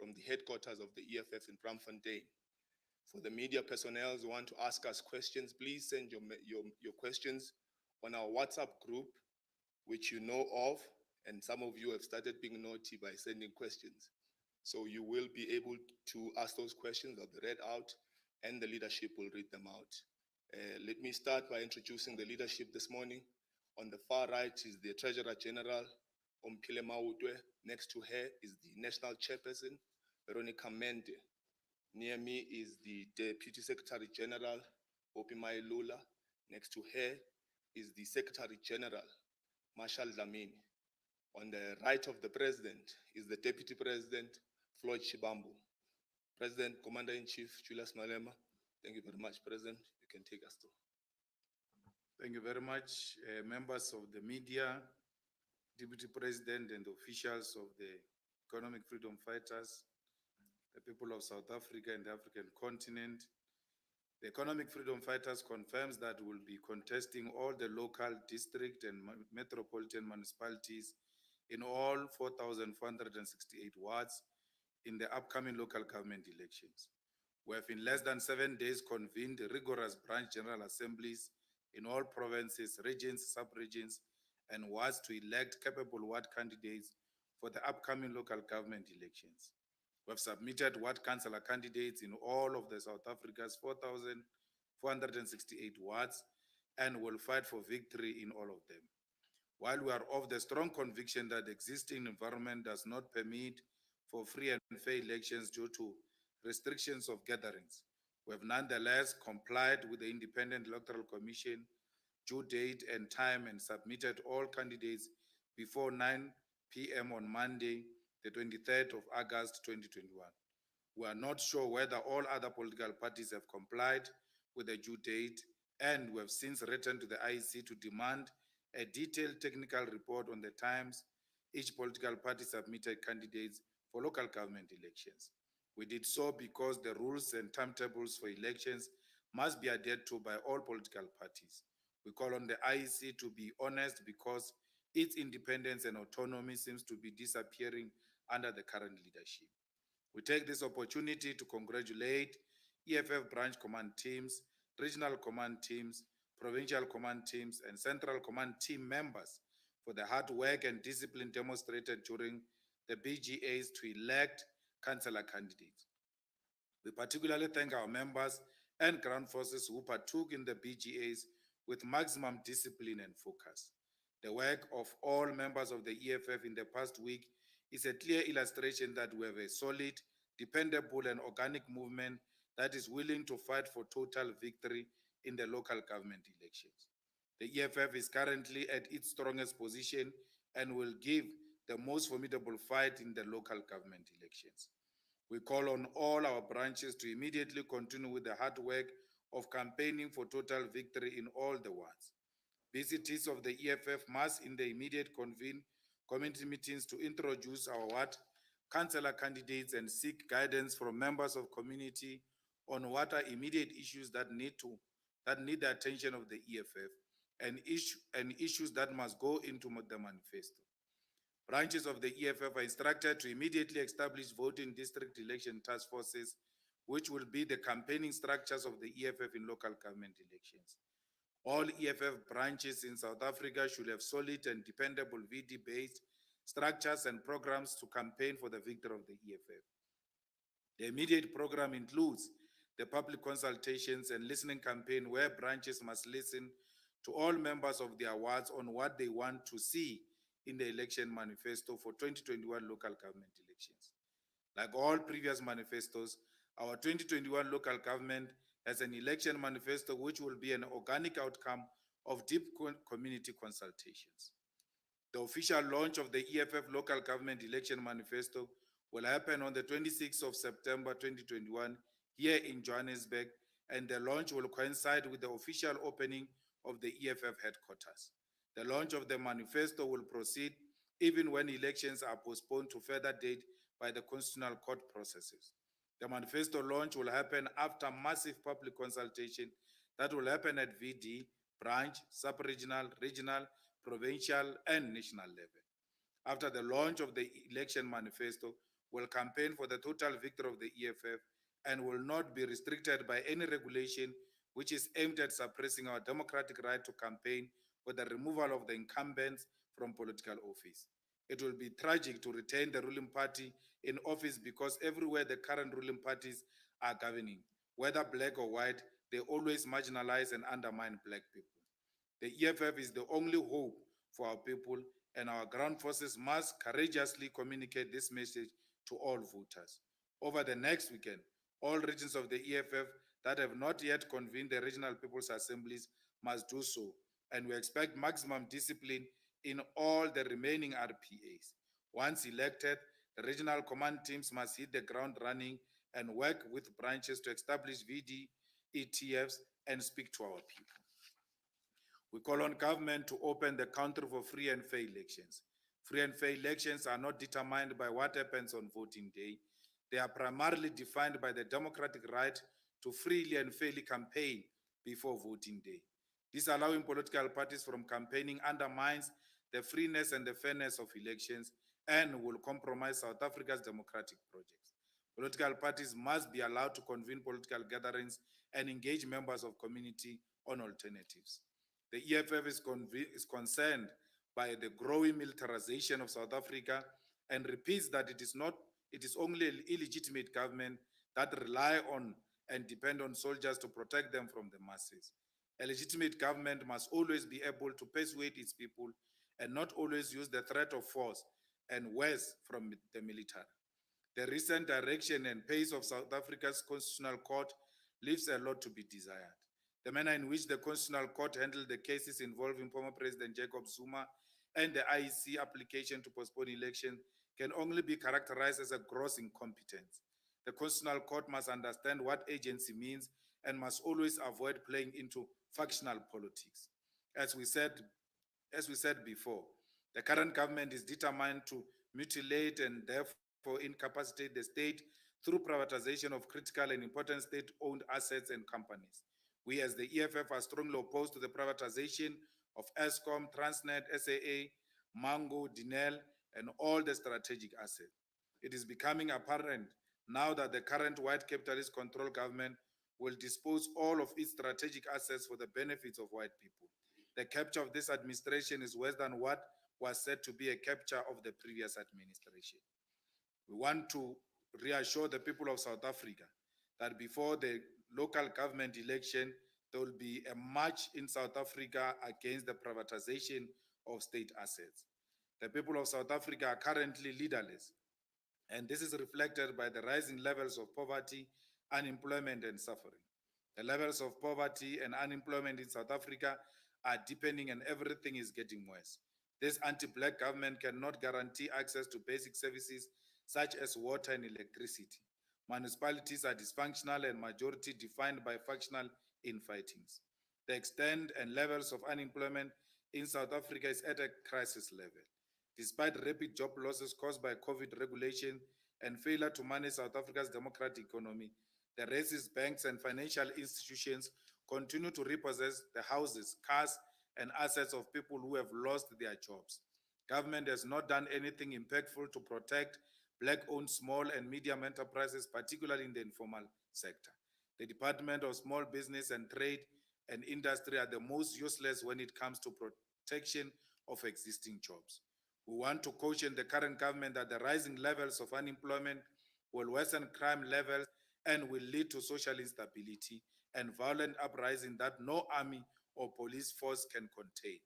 from the headquarters of the EFF in Braamfontein. For the media personnel who want to ask us questions, please send your questions on our WhatsApp group, which you know of, and some of you have started being naughty by sending questions. So you will be able to ask those questions, they'll be read out, and the leadership will read them out. Let me start by introducing the leadership this morning. On the far right is the Treasurer General, Omphile Mautwe. Next to her is the National Chairperson, Veronica Mende. Near me is the Deputy Secretary General, Opimai Lula. Next to her is the Secretary General, Marshal Dlamini. On the right of the President is the Deputy President, Floyd Shibambu. President, Commander-in-Chief, Julius Malema. Thank you very much, President. You can take us through. Thank you very much, members of the media, Deputy President and officials of the Economic Freedom Fighters, the people of South Africa and the African continent. The Economic Freedom Fighters confirms that we'll be contesting all the local, district and metropolitan municipalities in all 4,468 wards in the upcoming local government elections. We have in less than 7 days convened rigorous branch general assemblies in all provinces, regions, sub-regions, and wards to elect capable ward candidates for the upcoming local government elections. We have submitted ward councillor candidates in all of the South Africa's 4,468 wards and will fight for victory in all of them. While we are of the strong conviction that the existing environment does not permit for free and fair elections due to restrictions of gatherings, we have nonetheless complied with the Independent Electoral Commission due date and time and submitted all candidates before 9 p.m. on Monday, the 23rd of August 2021. We are not sure whether all other political parties have complied with the due date, and we have since written to the IEC to demand a detailed technical report on the times each political party submitted candidates for local government elections. We did so because the rules and timetables for elections must be adhered to by all political parties. We call on the IEC to be honest because its independence and autonomy seems to be disappearing under the current leadership. We take this opportunity to congratulate EFF branch command teams, regional command teams, provincial command teams, and central command team members for the hard work and discipline demonstrated during the BGAs to elect councillor candidates. We particularly thank our members and ground forces who partook in the BGAs with maximum discipline and focus. The work of all members of the EFF in the past week is a clear illustration that we have a solid, dependable, and organic movement that is willing to fight for total victory in the local government elections. The EFF is currently at its strongest position and will give the most formidable fight in the local government elections. We call on all our branches to immediately continue with the hard work of campaigning for total victory in all the wards. VCTs of the EFF must in the immediate convene community meetings to introduce our ward councillor candidates and seek guidance from members of community on what are immediate issues that need the attention of the EFF and issues that must go into the manifesto. Branches of the EFF are instructed to immediately establish voting district election task forces, which will be the campaigning structures of the EFF in local government elections. All EFF branches in South Africa should have solid and dependable VD-based structures and programs to campaign for the victory of the EFF. The immediate program includes the public consultations and listening campaign where branches must listen to all members of their wards on what they want to see in the election manifesto for 2021 local government elections. Like all previous manifestos, our 2021 local government has an election manifesto which will be an organic outcome of deep community consultations. The official launch of the EFF local government election manifesto will happen on the 26th of September 2021 here in Johannesburg, and the launch will coincide with the official opening of the EFF headquarters. The launch of the manifesto will proceed even when elections are postponed to further date by the Constitutional Court processes. The manifesto launch will happen after massive public consultation that will happen at VD, branch, sub-regional, regional, provincial, and national level. After the launch of the election manifesto, will campaign for the total victory of the EFF and will not be restricted by any regulation which is aimed at suppressing our democratic right to campaign for the removal of the incumbents from political office. It will be tragic to retain the ruling party in office because everywhere the current ruling parties are governing, whether black or white, they always marginalize and undermine black people. The EFF is the only hope for our people, and our ground forces must courageously communicate this message to all voters. Over the next weekend, all regions of the EFF that have not yet convened the regional people's assemblies must do so, and we expect maximum discipline in all the remaining RPAs. Once elected, the regional command teams must hit the ground running and work with branches to establish VD, ETFs, and speak to our people. We call on government to open the country for free and fair elections. Free and fair elections are not determined by what happens on voting day. They are primarily defined by the democratic right to freely and fairly campaign before voting day. Disallowing political parties from campaigning undermines the freeness and the fairness of elections and will compromise South Africa's democratic projects. Political parties must be allowed to convene political gatherings and engage members of community on alternatives. The EFF is concerned by the growing militarization of South Africa and repeats that it is only an illegitimate government that rely on and depend on soldiers to protect them from the masses. A legitimate government must always be able to persuade its people and not always use the threat of force and worse from the military. The recent direction and pace of South Africa's Constitutional Court leaves a lot to be desired. The manner in which the Constitutional Court handled the cases involving former President Jacob Zuma and the IEC application to postpone election can only be characterized as a gross incompetence. The Constitutional Court must understand what agency means and must always avoid playing into factional politics. As we said before, the current government is determined to mutilate and therefore incapacitate the state through privatization of critical and important state-owned assets and companies. We as the EFF are strongly opposed to the privatization of Eskom, Transnet, SAA, Mango, Dinel, and all the strategic assets. It is becoming apparent now that the current white capitalist control government will dispose all of its strategic assets for the benefits of white people. The capture of this administration is worse than what was said to be a capture of the previous administration. We want to reassure the people of South Africa that before the local government election, there will be a march in South Africa against the privatization of state assets. The people of South Africa are currently leaderless, and this is reflected by the rising levels of poverty, unemployment, and suffering. The levels of poverty and unemployment in South Africa are deepening and everything is getting worse. This anti-black government cannot guarantee access to basic services such as water and electricity. Municipalities are dysfunctional and majority defined by factional infightings. The extent and levels of unemployment in South Africa is at a crisis level. Despite rapid job losses caused by COVID regulation and failure to manage South Africa's democratic economy, the racist banks and financial institutions continue to repossess the houses, cars, and assets of people who have lost their jobs. Government has not done anything impactful to protect Black-owned small and medium enterprises, particularly in the informal sector. The Department of Small Business and Trade and Industry are the most useless when it comes to protection of existing jobs. We want to caution the current government that the rising levels of unemployment will worsen crime levels and will lead to social instability and violent uprising that no army or police force can contain.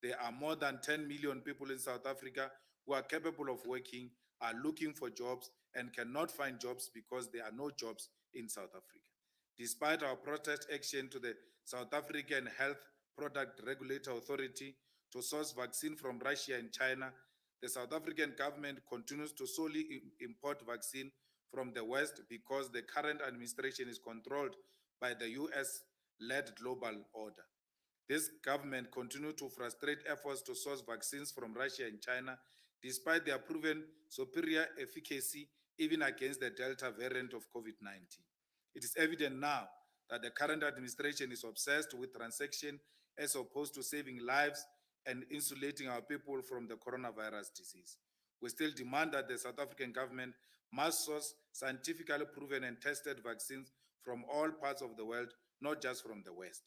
There are more than 10 million people in South Africa who are capable of working, are looking for jobs, and cannot find jobs because there are no jobs in South Africa. Despite our protest action to the South African Health Product Regulator Authority to source vaccine from Russia and China, the South African government continues to solely import vaccine from the West because the current administration is controlled by the US-led global order. This government continues to frustrate efforts to source vaccines from Russia and China despite their proven superior efficacy even against the Delta variant of COVID-19. It is evident now that the current administration is obsessed with transaction as opposed to saving lives and insulating our people from the coronavirus disease. We still demand that the South African government must source scientifically proven and tested vaccines from all parts of the world, not just from the West.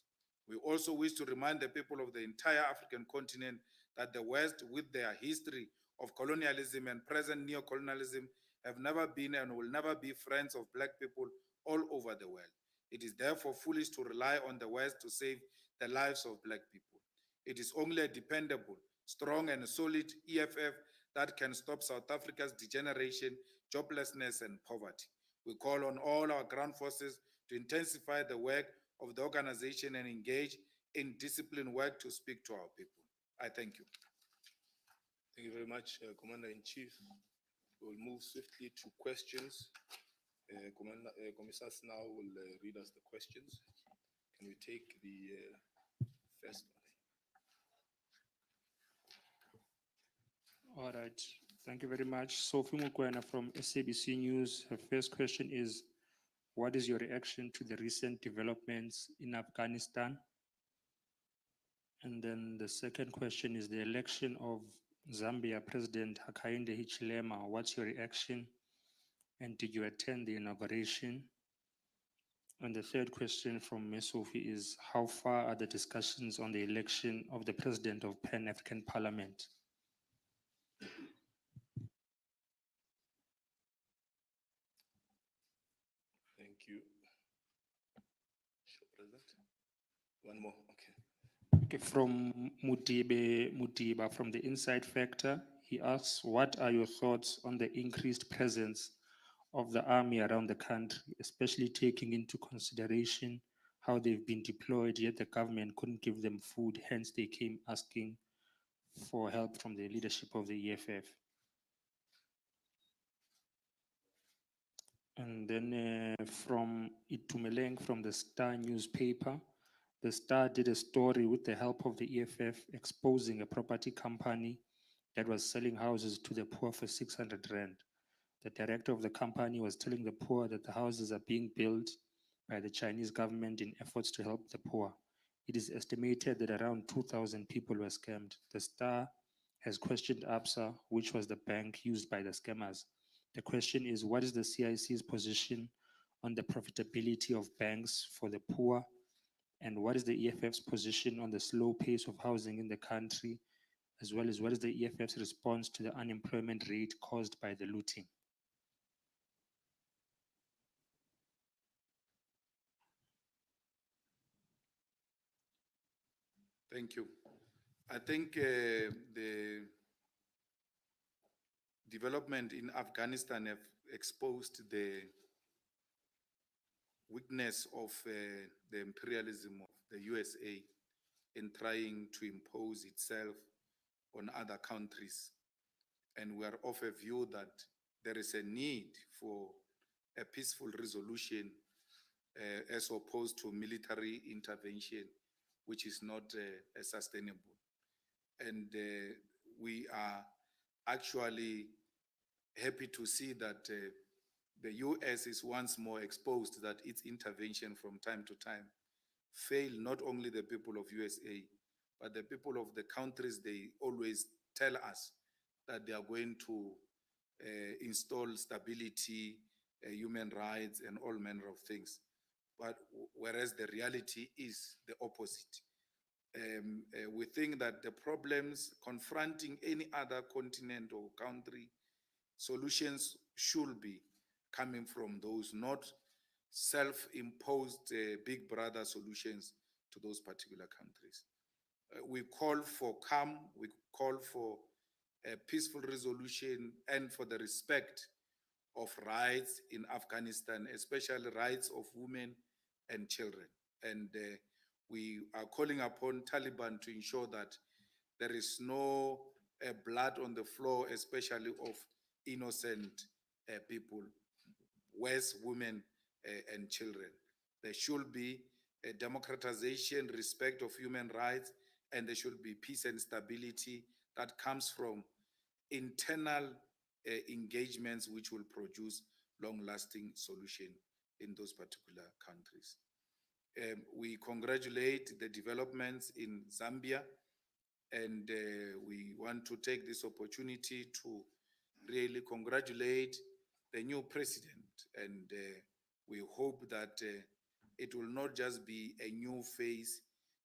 We also wish to remind the people of the entire African continent that the West, with their history of colonialism and present neo-colonialism, have never been and will never be friends of Black people all over the world. It is therefore foolish to rely on the West to save the lives of Black people. It is only a dependable, strong and solid EFF that can stop South Africa's degeneration, joblessness and poverty. We call on all our ground forces to intensify the work of the organization and engage in disciplined work to speak to our people. I thank you. Thank you very much, Commander-in-Chief. We'll move swiftly to questions. Commissar now will read us the questions. Can we take the first one? All right, thank you very much. Sophie Mukwena from SABC News. Her first question is, what is your reaction to the recent developments in Afghanistan? And then the second question is the election of Zambia President Hakainde Hichilema. What's your reaction? And did you attend the inauguration? And the third question from Ms. Sophie is, how far are the discussions on the election of the President of Pan-African Parliament? Thank you. Sure, President. One more, okay. Okay, from Mutiba from the Inside Factor, he asks, what are your thoughts on the increased presence of the army around the country, especially taking into consideration how they've been deployed, yet the government couldn't give them food, hence they came asking for help from the leadership of the EFF. And then from Itumeleng from the Star newspaper, the Star did a story with the help of the EFF exposing a property company that was selling houses to the poor for 600 rand. The director of the company was telling the poor that the houses are being built by the Chinese government in efforts to help the poor. It is estimated that around 2,000 people were scammed. The Star has questioned ABSA, which was the bank used by the scammers. The question is, what is the CIC's position on the profitability of banks for the poor? And what is the EFF's position on the slow pace of housing in the country, as well as what is the EFF's response to the unemployment rate caused by the looting? Thank you. I think the development in Afghanistan have exposed the weakness of the imperialism of the USA in trying to impose itself on other countries. And we are of a view that there is a need for a peaceful resolution as opposed to military intervention, which is not sustainable. And we are actually happy to see that the US is once more exposed that its intervention from time to time fail not only the people of USA, but the people of the countries they always tell us that they are going to install stability, human rights, and all manner of things. But whereas the reality is the opposite. We think that the problems confronting any other continent or country, solutions should be coming from those, not self-imposed big brother solutions to those particular countries. We call for calm, we call for a peaceful resolution and for the respect of rights in Afghanistan, especially rights of women and children. And we are calling upon Taliban to ensure that there is no blood on the floor, especially of innocent people, worse, women and children. There should be a democratization, respect of human rights, and there should be peace and stability that comes from internal engagements which will produce long-lasting solution in those particular countries. We congratulate the developments in Zambia, and we want to take this opportunity to really congratulate the new president, and we hope that it will not just be a new phase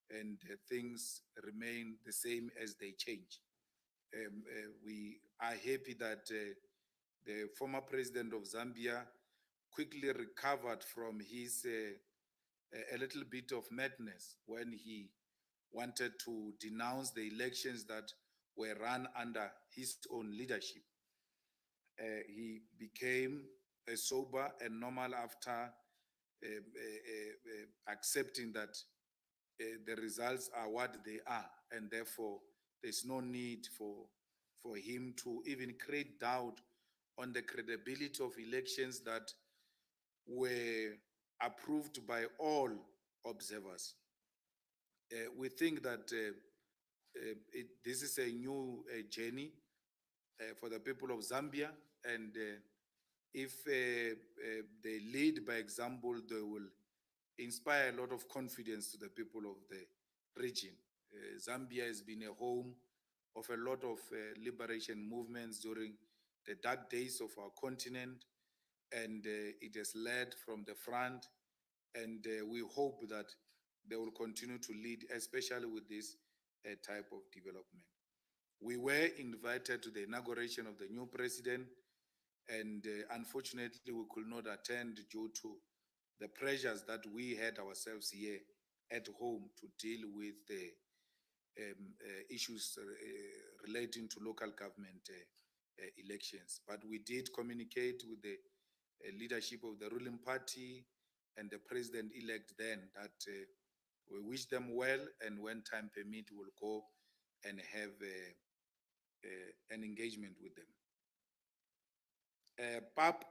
and things remain the same as they change. We are happy that the former president of Zambia quickly recovered from his a little bit of madness when he wanted to denounce the elections that were run under his own leadership. He became sober and normal after accepting that the results are what they are, and therefore there's no need for him to even create doubt on the credibility of elections that were approved by all observers. We think that this is a new journey for the people of Zambia, and if they lead by example, they will inspire a lot of confidence to the people of the region. Zambia has been a home of a lot of liberation movements during the dark days of our continent, and it has led from the front, and we hope that they will continue to lead, especially with this type of development. We were invited to the inauguration of the new president, and unfortunately we could not attend due to the pressures that we had ourselves here at home to deal with the issues relating to local government elections. But we did communicate with the leadership of the ruling party and the president-elect then that we wish them well, and when time permit, we'll go and have an engagement with them. PAP,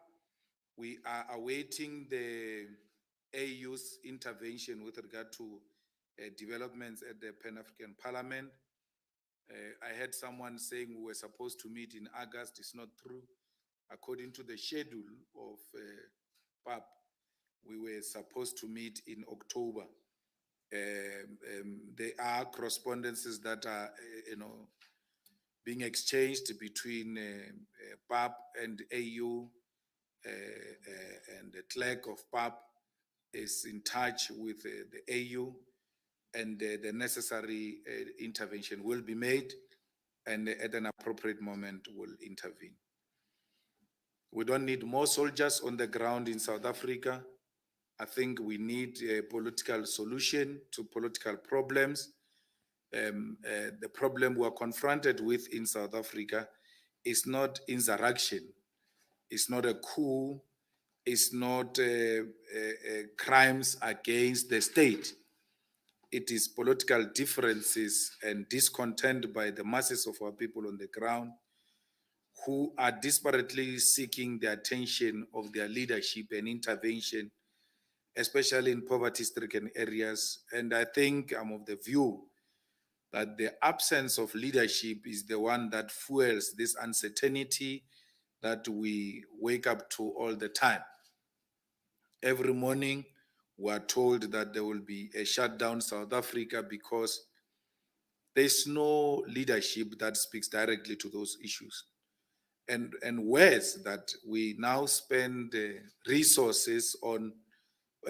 we are awaiting the AU's intervention with regard to developments at the Pan-African Parliament. I heard someone saying we were supposed to meet in August. It's not true. According to the schedule of PAP, we were supposed to meet in October. There are correspondences that are, being exchanged between PAP and AU, and the clerk of PAP is in touch with the AU, and the necessary intervention will be made, and at an appropriate moment will intervene. We don't need more soldiers on the ground in South Africa. I think we need a political solution to political problems. The problem we are confronted with in South Africa is not insurrection, it's not a coup, it's not crimes against the state. It is political differences and discontent by the masses of our people on the ground who are desperately seeking the attention of their leadership and intervention, especially in poverty-stricken areas. And I think I'm of the view that the absence of leadership is the one that fuels this uncertainty that we wake up to all the time. Every morning, we are told that there will be a shutdown South Africa because there's no leadership that speaks directly to those issues. And worse, that we now spend resources on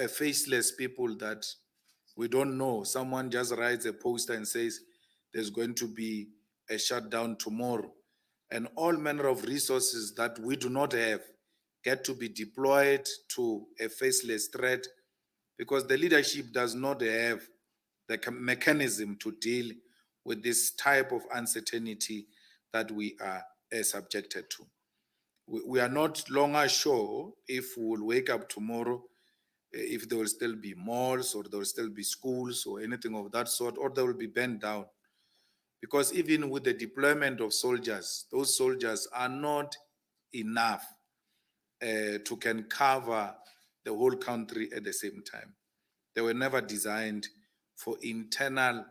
faceless people that we don't know. Someone just writes a poster and says there's going to be a shutdown tomorrow. And all manner of resources that we do not have get to be deployed to a faceless threat because the leadership does not have the mechanism to deal with this type of uncertainty that we are subjected to. We are not longer sure if we will wake up tomorrow, if there will still be malls or there will still be schools or anything of that sort, or they will be burned down. Because even with the deployment of soldiers, those soldiers are not enough to can cover the whole country at the same time. They were never designed for internal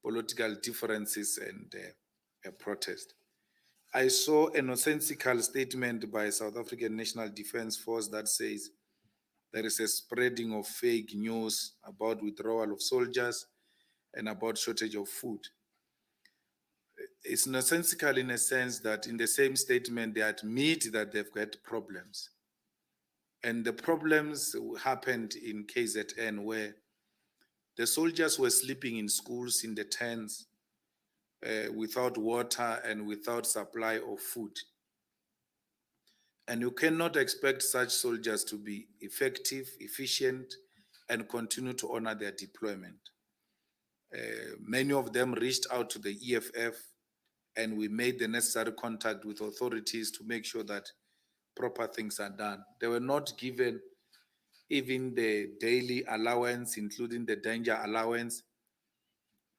political differences and protest. I saw a nonsensical statement by South African National Defence Force that says there is a spreading of fake news about withdrawal of soldiers and about shortage of food. It's nonsensical in a sense that in the same statement they admit that they've got problems. And the problems happened in KZN where the soldiers were sleeping in schools in the tents without water and without supply of food. And you cannot expect such soldiers to be effective, efficient, and continue to honor their deployment. Many of them reached out to the EFF, and we made the necessary contact with authorities to make sure that proper things are done. They were not given even the daily allowance, including the danger allowance,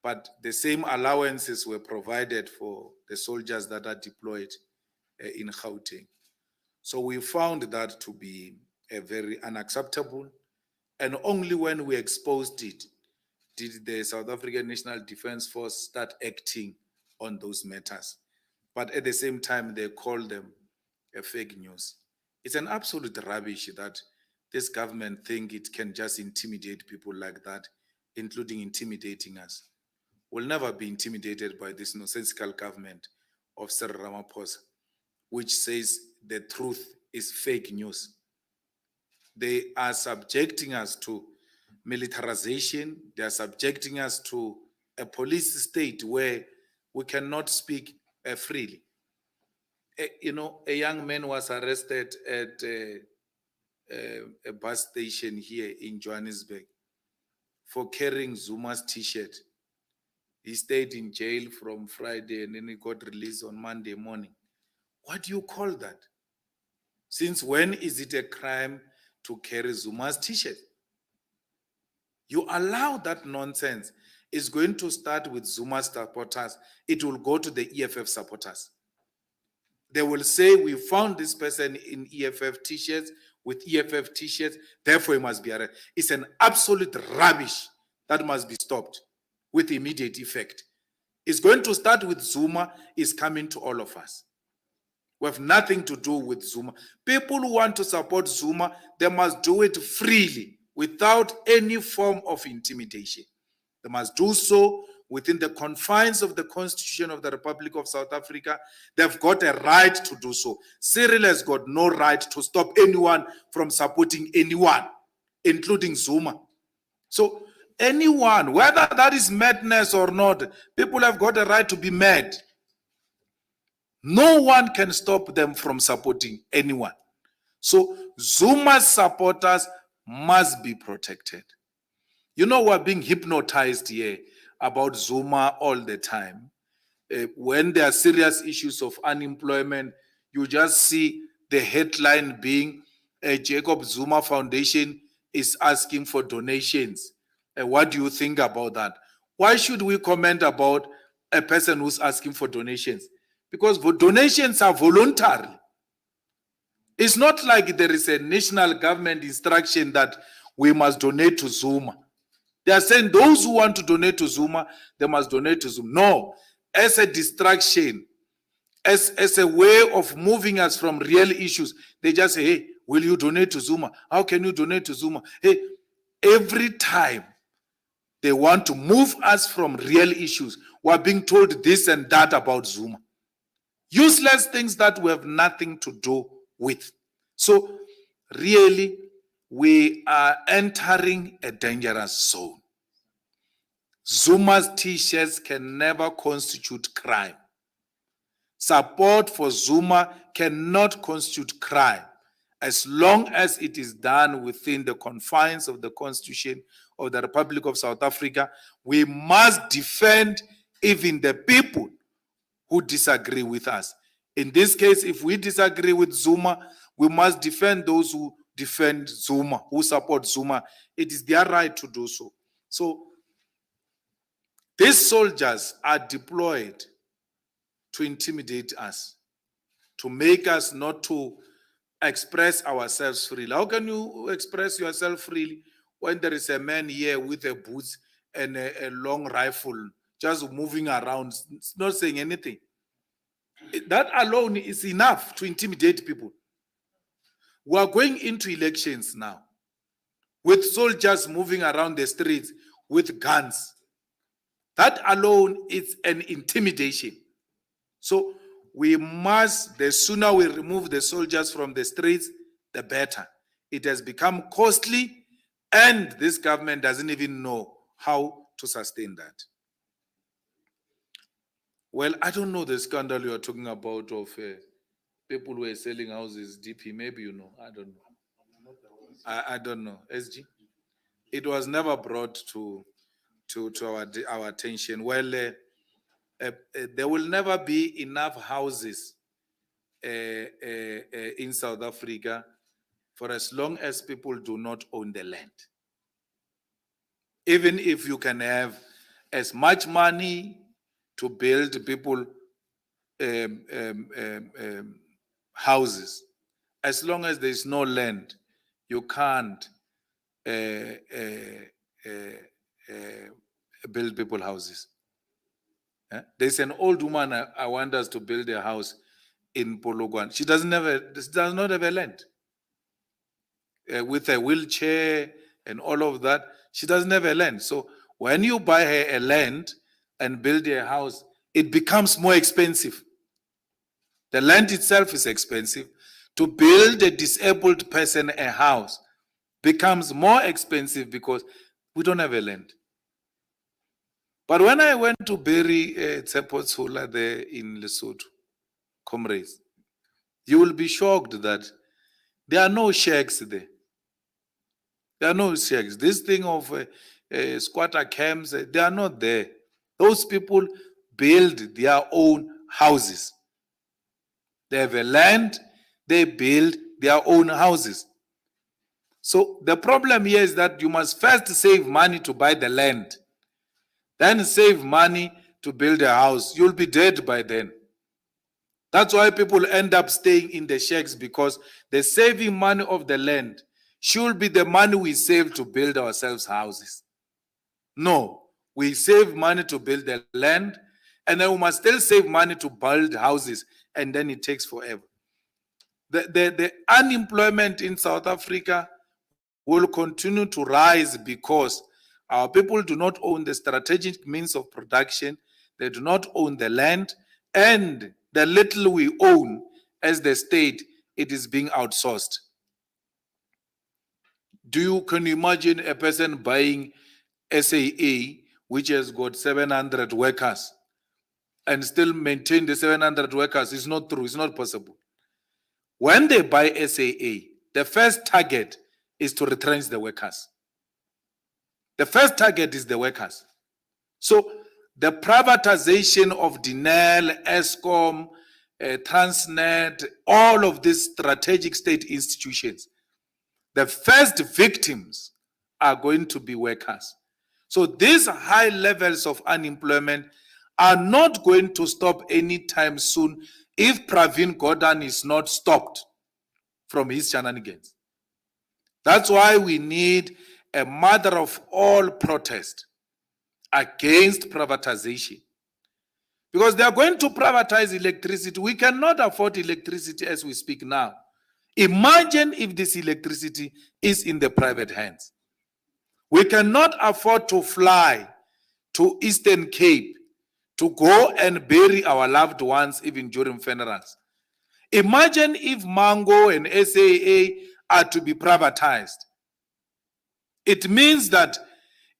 but the same allowances were provided for the soldiers that are deployed in Gauteng. So we found that to be very unacceptable, and only when we exposed it did the South African National Defence Force start acting on those matters. But at the same time, they call them a fake news. It's an absolute rubbish that this government think it can just intimidate people like that, including intimidating us. We'll never be intimidated by this nonsensical government of Sir Ramaphosa, which says the truth is fake news. They are subjecting us to militarization. They are subjecting us to a police state where we cannot speak freely. A young man was arrested at a bus station here in Johannesburg for carrying Zuma's t-shirt. He stayed in jail from Friday and then he got released on Monday morning. What do you call that? Since when is it a crime to carry Zuma's t-shirt? You allow that nonsense. It's going to start with Zuma's supporters. It will go to the EFF supporters. They will say, we found this person in EFF t-shirts, with EFF t-shirts, therefore he must be arrested. It's an absolute rubbish that must be stopped with immediate effect. It's going to start with Zuma, it's coming to all of us. We have nothing to do with Zuma. People who want to support Zuma, they must do it freely, without any form of intimidation. They must do so within the confines of the Constitution of the Republic of South Africa. They've got a right to do so. Cyril has got no right to stop anyone from supporting anyone, including Zuma. So anyone, whether that is madness or not, people have got a right to be mad. No one can stop them from supporting anyone. So Zuma's supporters must be protected. You know, we're being hypnotized here about Zuma all the time. When there are serious issues of unemployment, you just see the headline being Jacob Zuma Foundation is asking for donations. What do you think about that? Why should we comment about a person who's asking for donations? Because donations are voluntary. It's not like there is a national government instruction that we must donate to Zuma. They are saying those who want to donate to Zuma, they must donate to Zuma. No, as a distraction, as a way of moving us from real issues, they just say, hey, will you donate to Zuma? How can you donate to Zuma? Hey, every time they want to move us from real issues, we're being told this and that about Zuma. Useless things that we have nothing to do with. So really, we are entering a dangerous zone. Zuma's t-shirts can never constitute crime. Support for Zuma cannot constitute crime as long as it is done within the confines of the Constitution of the Republic of South Africa. We must defend even the people who disagree with us. In this case, if we disagree with Zuma, we must defend those who defend Zuma, who support Zuma. It is their right to do so. So these soldiers are deployed to intimidate us, to make us not to express ourselves freely. How can you express yourself freely when there is a man here with a boots and a long rifle just moving around, not saying anything? That alone is enough to intimidate people. We are going into elections now with soldiers moving around the streets with guns. That alone is an intimidation. So the sooner we remove the soldiers from the streets, the better. It has become costly, and this government doesn't even know how to sustain that. Well, I don't know the scandal you are talking about of people who are selling houses, DP, maybe you know, I don't know. I don't know, SG. It was never brought to our attention. Well, there will never be enough houses in South Africa for as long as people do not own the land. Even if you can have as much money to build people houses, as long as there is no land, you can't build people houses. There's an old woman I want us to build a house in Polokwane. She does not have a land. With a wheelchair and all of that, she doesn't have a land. So when you buy her a land and build a house, it becomes more expensive. The land itself is expensive. To build a disabled person a house becomes more expensive because we don't have a land. But when I went to bury Tsepotsula there in Lesotho, comrades, you will be shocked that there are no shacks there. There are no shacks. This thing of squatter camps, they are not there. Those people build their own houses. They have a land, they build their own houses. So the problem here is that you must first save money to buy the land, then save money to build a house. You'll be dead by then. That's why people end up staying in the shacks, because the saving money of the land should be the money we save to build ourselves houses. No, we save money to build the land, and then we must still save money to build houses, and then it takes forever. The unemployment in South Africa will continue to rise because our people do not own the strategic means of production, they do not own the land, and the little we own as the state, it is being outsourced. Can you imagine a person buying SAA, which has got 700 workers, and still maintain the 700 workers? It's not true, it's not possible. When they buy SAA, the first target is to retrench the workers. The first target is the workers. So the privatization of Denel, Eskom, Transnet, all of these strategic state institutions, the first victims are going to be workers. So these high levels of unemployment are not going to stop anytime soon if Pravin Gordhan is not stopped from his shenanigans. That's why we need a mother of all protest against privatization. Because they are going to privatize electricity. We cannot afford electricity as we speak now. Imagine if this electricity is in the private hands. We cannot afford to fly to Eastern Cape to go and bury our loved ones even during funerals. Imagine if Mango and SAA are to be privatized. It means that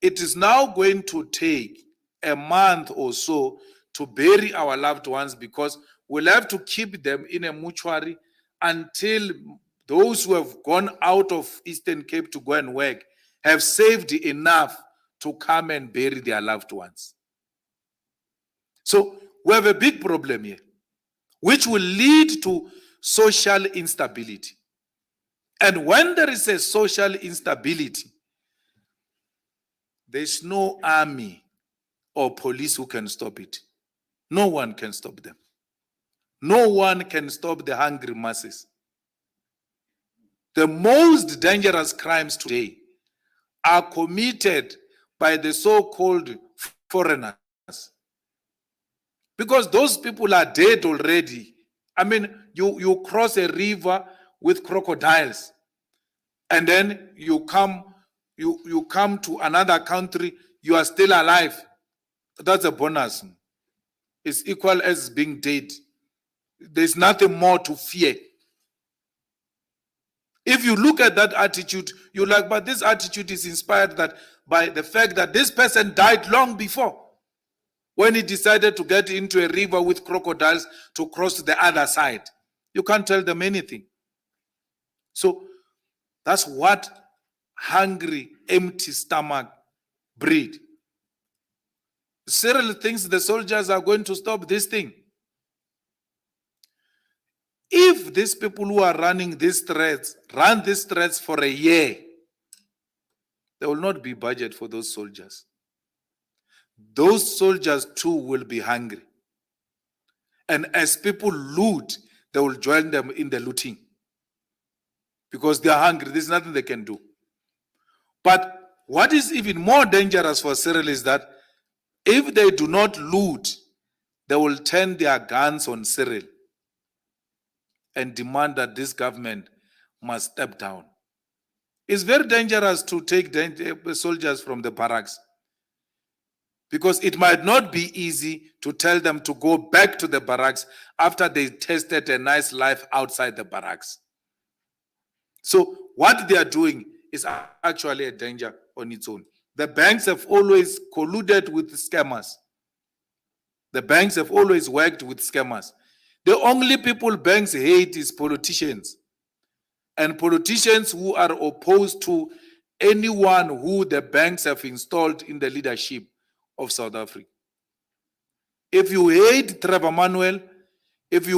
it is now going to take a month or so to bury our loved ones, because we'll have to keep them in a mortuary until those who have gone out of Eastern Cape to go and work have saved enough to come and bury their loved ones. So we have a big problem here, which will lead to social instability. And when there is a social instability, there's no army or police who can stop it. No one can stop them. No one can stop the hungry masses. The most dangerous crimes today are committed by the so-called foreigners, because those people are dead already. I mean, you cross a river with crocodiles, and then you come to another country, you are still alive. That's a bonus. is equal as being dead. There's nothing more to fear. If you look at that attitude, you're like, but this attitude is inspired by the fact that this person died long before, when he decided to get into a river with crocodiles to cross to the other side. You can't tell them anything. So that's what hungry, empty stomach breed. Cyril thinks the soldiers are going to stop this thing. If these people who are running these threats run these threats for a year, there will not be budget for those soldiers. Those soldiers too will be hungry. And as people loot, they will join them in the looting. Because they are hungry, there's nothing they can do. But what is even more dangerous for Cyril is that if they do not loot, they will turn their guns on Cyril and demand that this government must step down. It's very dangerous to take soldiers from the barracks, because it might not be easy to tell them to go back to the barracks after they tasted a nice life outside the barracks. So what they are doing is actually a danger on its own. The banks have always colluded with scammers. The banks have always worked with scammers. The only people banks hate is politicians. And politicians who are opposed to anyone who the banks have installed in the leadership of South Africa. If you hate Trevor Manuel, if you